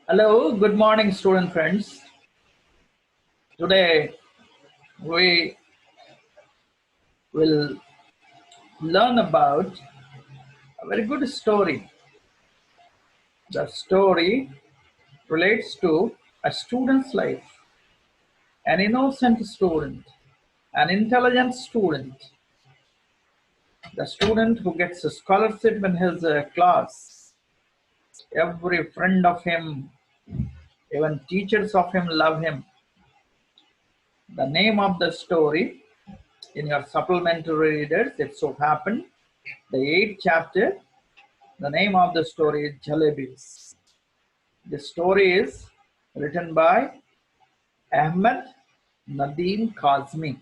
Hello, good morning, student friends. Today we will learn about a very good story. The story relates to a student's life, an innocent student, an intelligent student, the student who gets a scholarship in his class. Every friend of him, even teachers of him love him. The name of the story in your supplementary readers, it so happened, the 8th chapter. The name of the story is Jalebis. The story is written by Ahmed Nadeem Kazmi.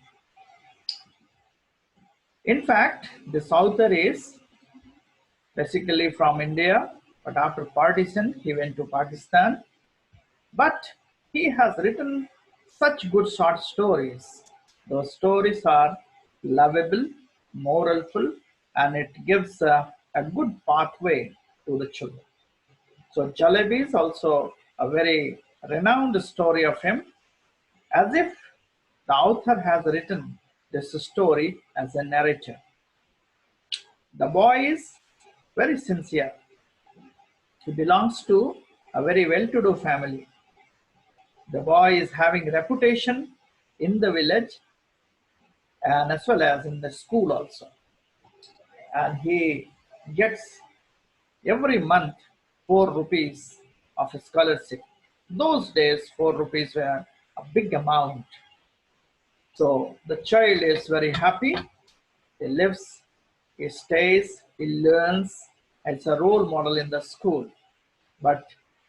In fact, this author is basically from India, but after partition, he went to Pakistan. But he has written such good short stories. Those stories are lovable, moralful, and it gives a good pathway to the children. So Jalebi is also a very renowned story of him, as if the author has written this story as a narrator. The boy is very sincere. He belongs to a very well-to-do family. The boy is having reputation in the village and as well as in the school also. And he gets every month 4 rupees of a scholarship. Those days, 4 rupees were a big amount. So the child is very happy. He lives, he stays, he learns. It's a role model in the school. But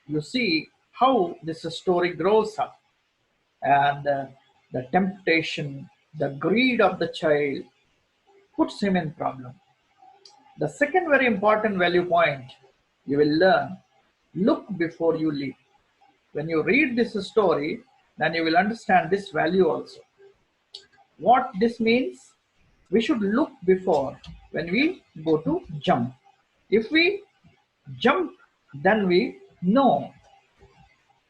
you see how this story grows up, and the temptation, the greed of the child puts him in problem. The second very important value point you will learn: look before you leap. When you read this story, then you will understand this value also. What this means: we should look before when we go to jump. If we jump, then we know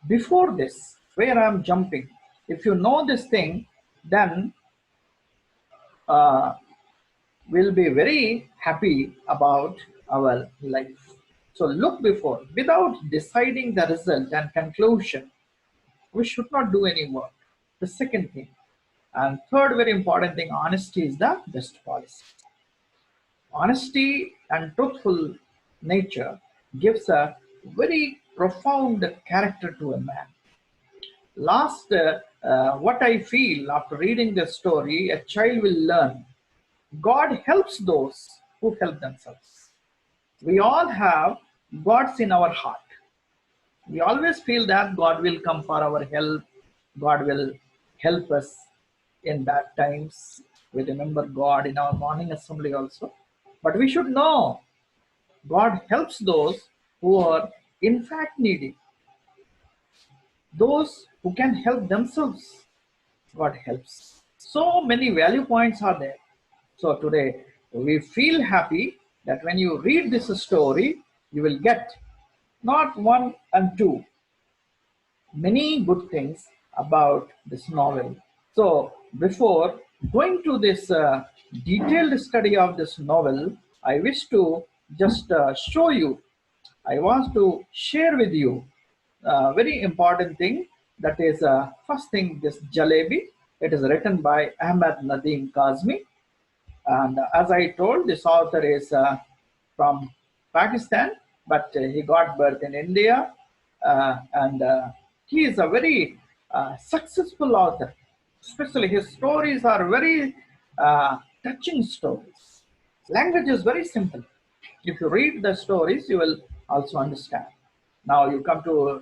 before this where I'm jumping. If you know this thing, then uh, we'll be very happy about our life. So look before. Without deciding the result and conclusion, we should not do any work. The second thing. And third very important thing, honesty is the best policy. Honesty and truthful nature gives a very profound character to a man. Last, what I feel after reading this story, a child will learn God helps those who help themselves. We all have gods in our heart. We always feel that God will come for our help, God will help us in bad times. We remember God in our morning assembly also. But we should know God helps those who are in fact needy, those who can help themselves. God helps. So many value points are there. So today we feel happy that when you read this story, you will get not one and two, many good things about this novel. So before going to this detailed study of this novel, I wish to just show you, I want to share with you a very important thing. That is, first thing, this Jalebi. It is written by Ahmed Nadeem Kazmi. And as I told, this author is from Pakistan, but he got birth in India. And he is a very successful author. Especially his stories are very touching stories. Language is very simple. If you read the stories, you will also understand. Now you come to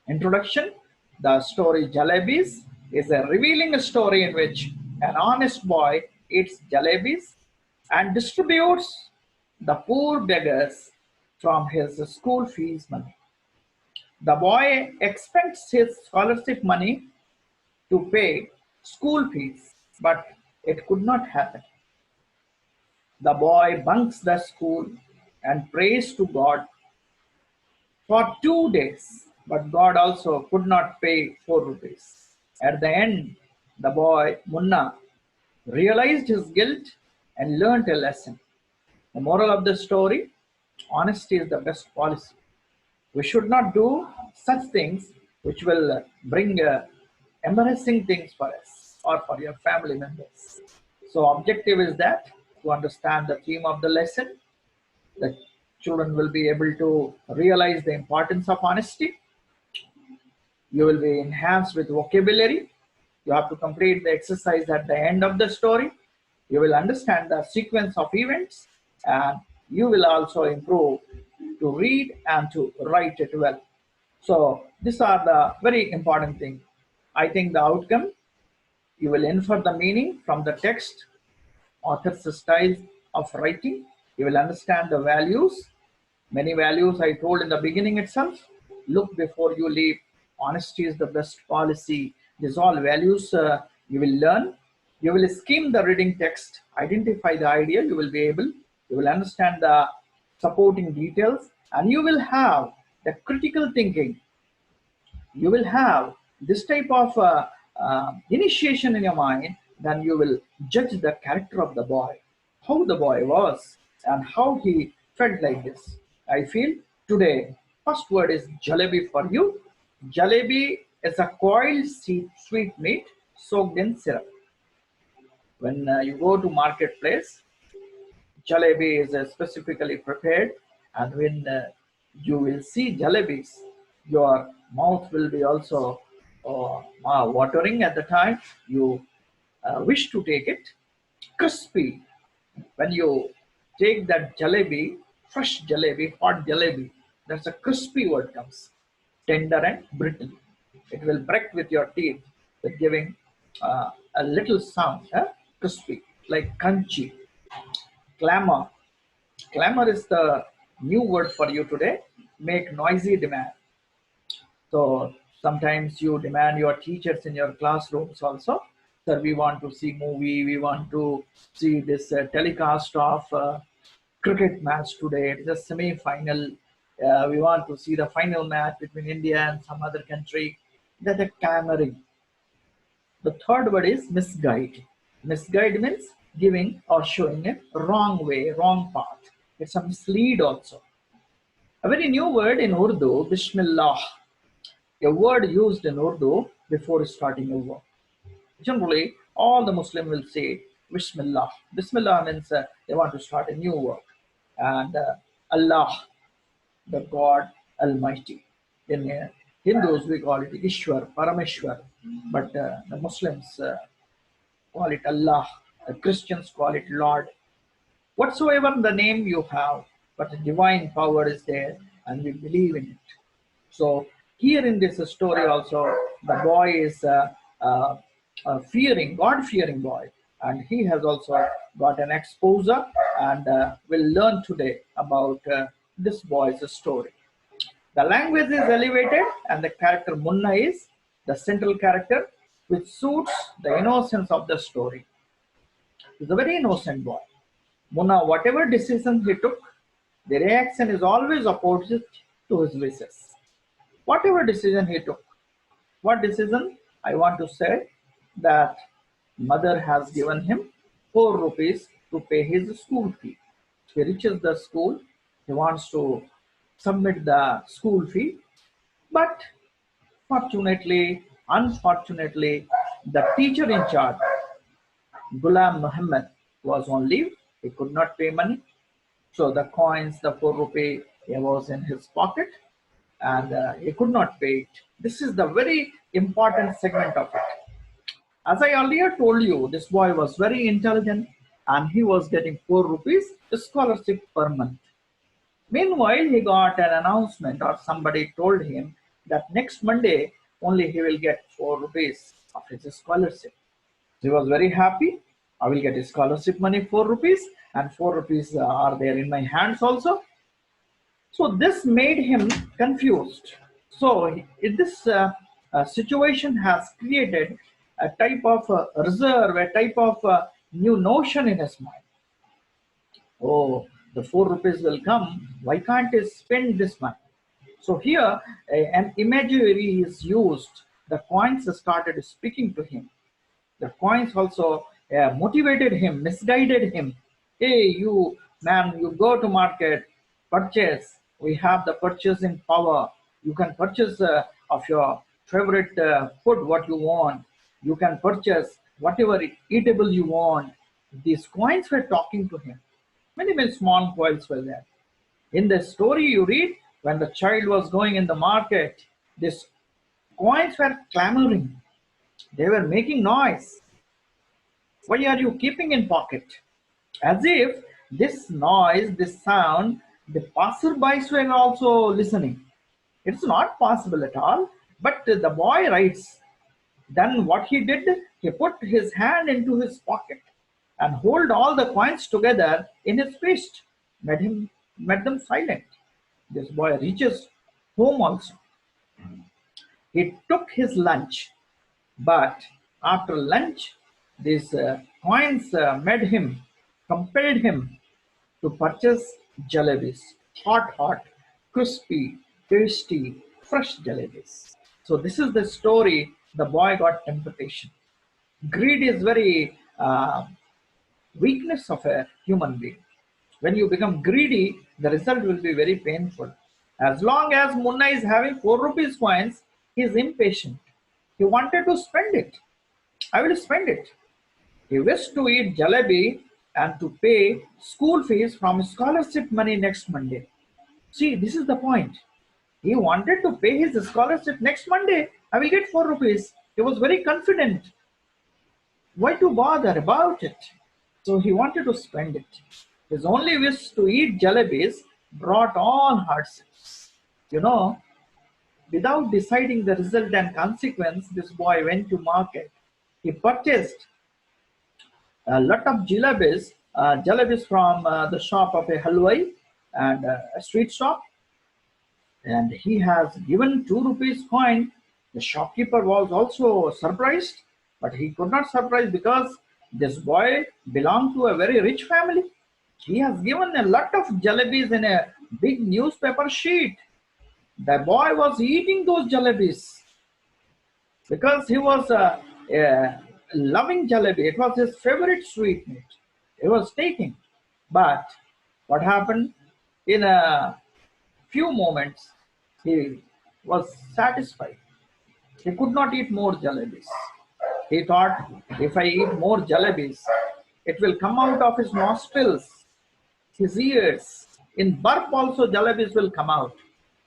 introduction. The story Jalebis is a revealing story in which an honest boy eats jalebis and distributes the poor beggars from his school fees money. The boy expects his scholarship money to pay school fees, but it could not happen. The boy bunks the school and prays to God for 2 days. but God also could not pay 4 rupees. At the end, the boy Munna realized his guilt and learnt a lesson. The moral of the story: honesty is the best policy. We should not do such things which will bring embarrassing things for us or for your family members. So, objective is that to understand the theme of the lesson, the children will be able to realize the importance of honesty. You will be enhanced with vocabulary. You have to complete the exercise at the end of the story. You will understand the sequence of events, and you will also improve to read and to write it well. So these are the very important things. I think the outcome, you will infer the meaning from the text, author's style of writing. You will understand the values. Many values I told in the beginning itself. Look before you leap. Honesty is the best policy. These all values you will learn. You will skim the reading text, identify the idea. You will be able. You will understand the supporting details, and you will have the critical thinking. You will have this type of initiation in your mind, then you will judge the character of the boy, how the boy was, and how he felt like this. I feel today, first word is jalebi for you. Jalebi is a coiled sweet meat soaked in syrup. When you go to marketplace, jalebi is specifically prepared, and when you will see jalebis, your mouth will be also watering at the time you wish to take it. Crispy. When you take that jalebi, fresh jalebi, hot jalebi, that's a crispy word comes. Tender and brittle. It will break with your teeth, with giving a little sound, crispy, like crunchy. Clamor. Clamor is the new word for you today. Make noisy demand. So sometimes you demand your teachers in your classrooms also. Sir, we want to see movie. We want to see this telecast of cricket match today. It's a semi-final. We want to see the final match between India and some other country. That a clamoring. The third word is misguide. Misguide means giving or showing a wrong way, wrong path. It's a mislead also. A very new word in Urdu, Bismillah, a word used in Urdu before starting a work. Generally, all the Muslim will say Bismillah. Bismillah means they want to start a new work. And Allah, the God Almighty. In Hindus, we call it Ishwar, Parameshwar. But the Muslims call it Allah. The Christians call it Lord. Whatsoever the name you have, but the divine power is there, and we believe in it. So here in this story also, the boy is fearing, God-fearing boy, and he has also got an exposure, and will learn today about this boy's story. The language is elevated, and the character Munna is the central character, which suits the innocence of the story. He's a very innocent boy. Munna, whatever decision he took, the reaction is always opposite to his wishes. Whatever decision he took, what decision? I want to say that mother has given him 4 rupees to pay his school fee. He reaches the school, he wants to submit the school fee, but fortunately, unfortunately, the teacher in charge, Ghulam Muhammad, was on leave. He could not pay money. So the coins, the 4 rupee, was in his pocket, and he could not pay it. This is the very important segment of it. As I earlier told you, this boy was very intelligent, and he was getting 4 rupees scholarship per month. Meanwhile, he got an announcement, or somebody told him that next Monday only he will get 4 rupees of his scholarship. He was very happy. I will get scholarship money 4 rupees, and 4 rupees are there in my hands also. So this made him confused. So this situation has created a type of reserve, a type of new notion in his mind. Oh, the 4 rupees will come. Why can't I spend this money? So here an imagery is used. The coins started speaking to him. The coins also motivated him, misguided him. Hey, you man, you go to market, purchase. We have the purchasing power. You can purchase of your favorite food what you want. You can purchase whatever eatable you want. These coins were talking to him. Many, many small coins were there. In the story you read, when the child was going in the market, these coins were clamoring. They were making noise. Why are you keeping in pocket? As if this noise, this sound, the passerbys were also listening. It's not possible at all. But the boy writes, then what he did, he put his hand into his pocket and hold all the coins together in his fist, made them silent. This boy reaches home also. He took his lunch, but after lunch, these coins compelled him to purchase jalebis, hot, crispy, tasty, fresh jalebis. So this is the story. The boy got temptation. Greed is very weakness of a human being. When you become greedy, the result will be very painful. As long as Munna is having 4 rupees coins, he is impatient. He wanted to spend it. I will spend it. He wished to eat jalebi and to pay school fees from scholarship money next Monday. See, this is the point. He wanted to pay his scholarship next Monday. I will get 4 rupees. He was very confident. Why to bother about it? So he wanted to spend it. His only wish to eat jalebis brought all hardships. You know, without deciding the result and consequence, this boy went to market. He purchased a lot of jalebis from the shop of a halwai and a street shop. And he has given 2 rupees coin. The shopkeeper was also surprised, but he could not surprise because this boy belonged to a very rich family. He has given a lot of jalebis in a big newspaper sheet. The boy was eating those jalebis because he was loving jalebi. It was his favorite sweetmeat. He was taking. But what happened? In a few moments, he was satisfied. He could not eat more jalebis. He thought, if I eat more jalebis, it will come out of his nostrils, his ears. In burp also jalebis will come out.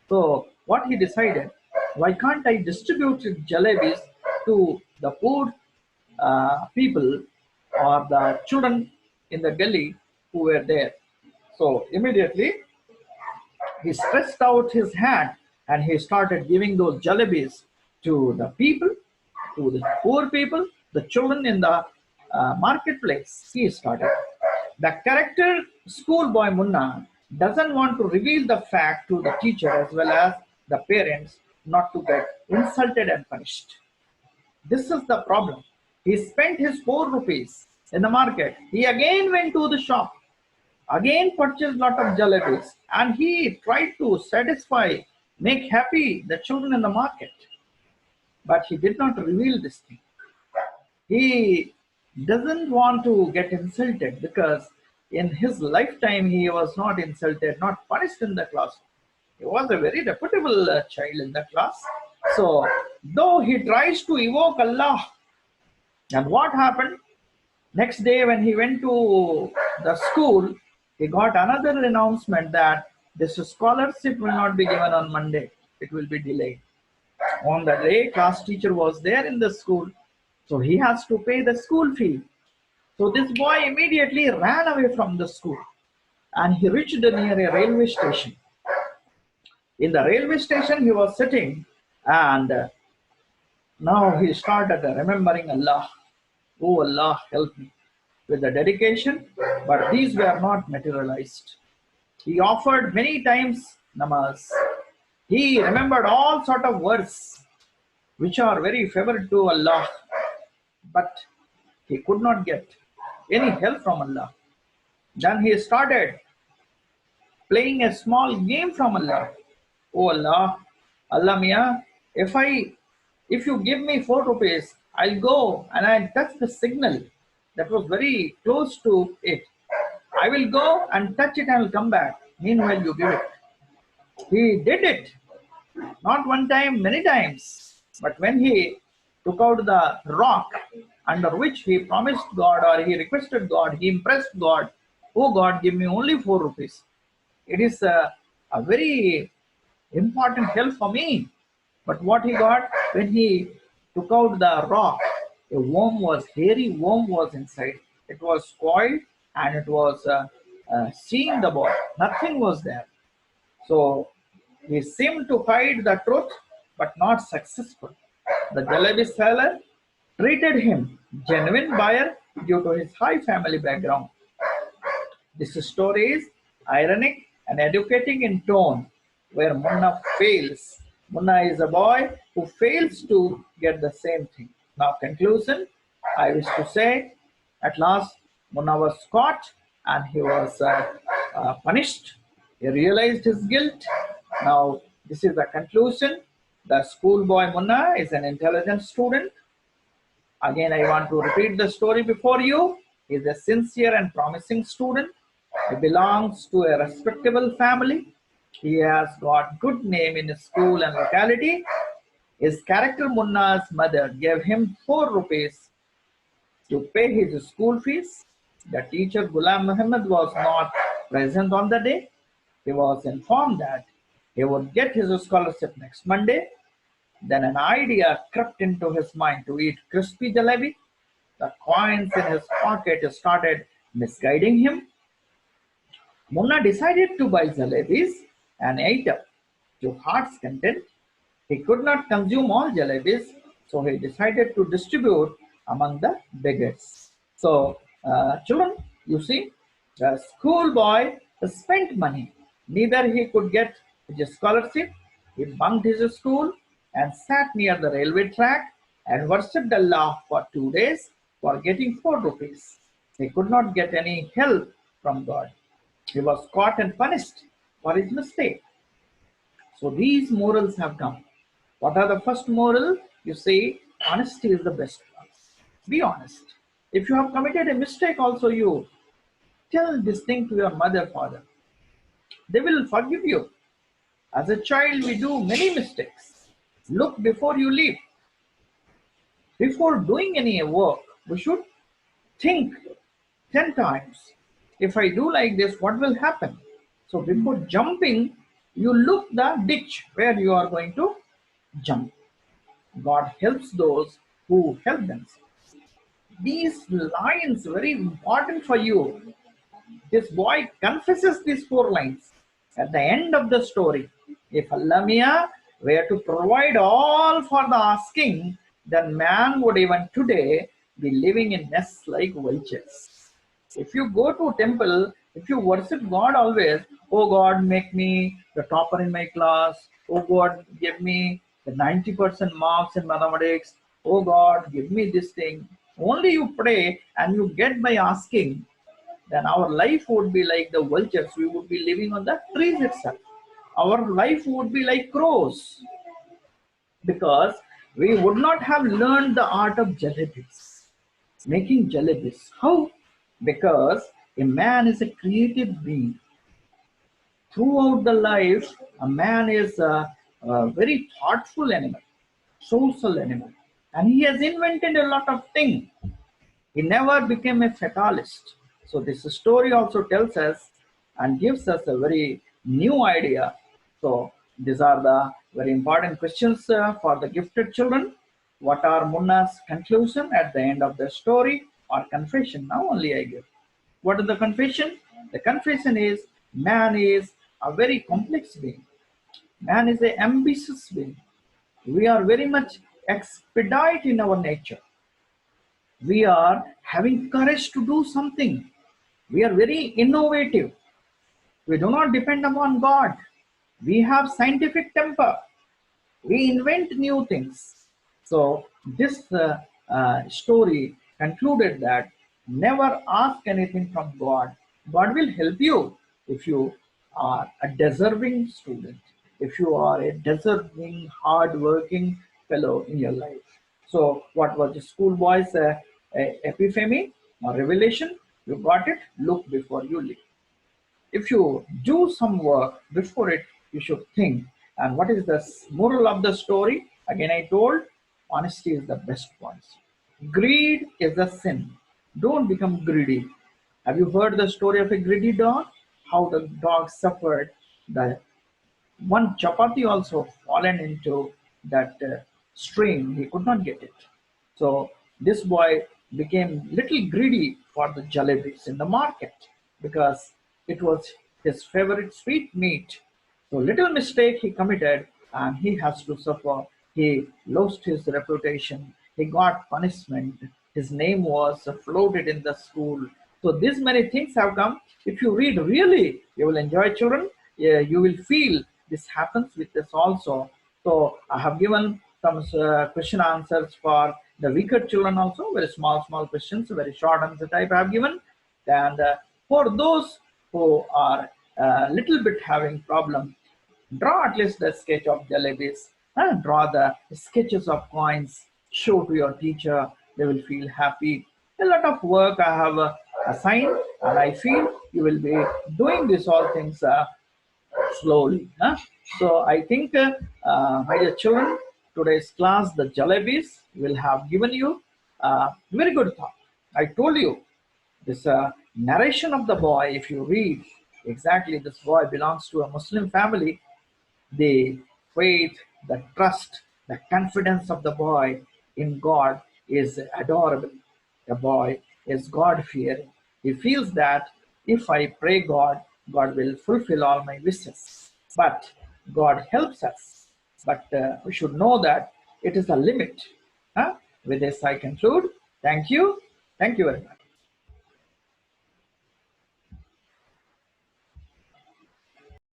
So what he decided, why can't I distribute jalebis to the poor people or the children in the gully who were there? So immediately he stretched out his hand and he started giving those jalebis to the people, to the poor people, the children in the marketplace. He started. The character schoolboy Munna doesn't want to reveal the fact to the teacher as well as the parents not to get insulted and punished. This is the problem. He spent his 4 rupees in the market. He again went to the shop, again purchased lot of jalebis, and he tried to satisfy, make happy the children in the market. But he did not reveal this thing. He doesn't want to get insulted because in his lifetime he was not insulted, not punished in the class. He was a very reputable child in the class. So, though he tries to evoke Allah, and what happened? Next day when he went to the school, he got another announcement that this scholarship will not be given on Monday. It will be delayed. On the day, class teacher was there in the school, so he has to pay the school fee. So this boy immediately ran away from the school and he reached near a railway station. In the railway station, he was sitting and now he started remembering Allah. Oh Allah, help me with the dedication, but these were not materialized. He offered many times namaz. He remembered all sort of words which are very favorite to Allah, but he could not get any help from Allah. Then he started playing a small game from Allah. Oh Allah, Allah Mia, if you give me 4 rupees, I'll go and I touch the signal that was very close to it. I will go and touch it and I will come back. Meanwhile, you give it. He did it. Not one time, many times. But when he took out the rock under which he promised God or he requested God, he impressed God, oh God, give me only 4 rupees. It is a very important help for me. But what he got when he took out the rock, a worm was, hairy worm was inside. It was spoiled and it was seeing the ball. Nothing was there. So he seemed to hide the truth, but not successful. The Jalebis seller treated him genuine buyer due to his high family background. This story is ironic and educating in tone, where Munna fails. Munna is a boy who fails to get the same thing. Now, conclusion, I wish to say, at last, Munna was caught and he was punished. He realized his guilt. Now, this is the conclusion. The schoolboy Munna is an intelligent student. Again, I want to repeat the story before you. He is a sincere and promising student. He belongs to a respectable family. He has got good name in his school and locality. His character Munna's mother gave him 4 rupees to pay his school fees. The teacher Ghulam Muhammad was not present on the day. He was informed that he would get his scholarship next Monday. Then an idea crept into his mind to eat crispy jalebi. The coins in his pocket started misguiding him. Munna decided to buy jalebis and ate up to heart's content. He could not consume all jalebis, so he decided to distribute among the beggars. So, children, you see, the schoolboy spent money. Neither he could get his scholarship. He bunked his school and sat near the railway track and worshipped Allah for 2 days for getting 4 rupees. He could not get any help from God. He was caught and punished for his mistake. So these morals have come. What are the first moral? You say honesty is the best one. Be honest. If you have committed a mistake also, you tell this thing to your mother, father. They will forgive you. As a child, we do many mistakes. Look before you leap. Before doing any work, we should think 10 times. If I do like this, what will happen? So before jumping, you look the ditch where you are going to jump. God helps those who help themselves. These lines very important for you. This boy confesses these 4 lines at the end of the story. If Allah Mia were to provide all for the asking, then man would even today be living in nests like vultures. If you go to temple, if you worship God always, oh God, make me the topper in my class. Oh God, give me the 90% marks in mathematics. Oh God, give me this thing. Only you pray and you get by asking, then our life would be like the vultures. We would be living on the trees itself. Our life would be like crows because we would not have learned the art of jalebis, making jalebis. How? Because a man is a creative being. Throughout the life, a man is a very thoughtful animal, social animal, and he has invented a lot of things. He never became a fatalist. So this story also tells us and gives us a very new idea. So these are the very important questions for the gifted children. What are Munna's conclusion at the end of the story or confession? Now only I give. What is the confession? The confession is man is a very complex being. Man is an ambitious being. We are very much expedite in our nature. We are having courage to do something. We are very innovative. We do not depend upon God. We have scientific temper. We invent new things. So this story concluded that never ask anything from God. God will help you if you are a deserving student. if you are a deserving, hard-working fellow in your life. So, what was the schoolboy's epiphany or revelation? You got it. Look before you leap. If you do some work before it, you should think. And what is the moral of the story? Again, I told honesty is the best policy. Greed is a sin. Don't become greedy. Have you heard the story of a greedy dog? How the dog suffered the one chapati also fallen into that stream. He could not get it. So this boy became little greedy for the jalebis in the market because it was his favorite sweet meat. So little mistake he committed and he has to suffer. He lost his reputation. He got punishment. His name was floated in the school. So these many things have come. If you read really, you will enjoy children. Yeah, you will feel this happens with us also. So I have given some question answers for the weaker children also, very small questions, very short answer type I have given. And for those who are a little bit having problem, draw at least the sketch of Jalebis and draw the sketches of coins, show to your teacher, they will feel happy. A lot of work I have assigned, and I feel you will be doing these all things slowly. Huh? So I think, my dear children, today's class, the Jalebis, will have given you very good thought. I told you this narration of the boy, if you read exactly, this boy belongs to a Muslim family. The faith, the trust, the confidence of the boy in God is adorable. The boy is God fearing. He feels that if I pray God, God will fulfill all my wishes. But God helps us. But we should know that it is a limit. Huh? With this, I conclude. Thank you. Thank you very much.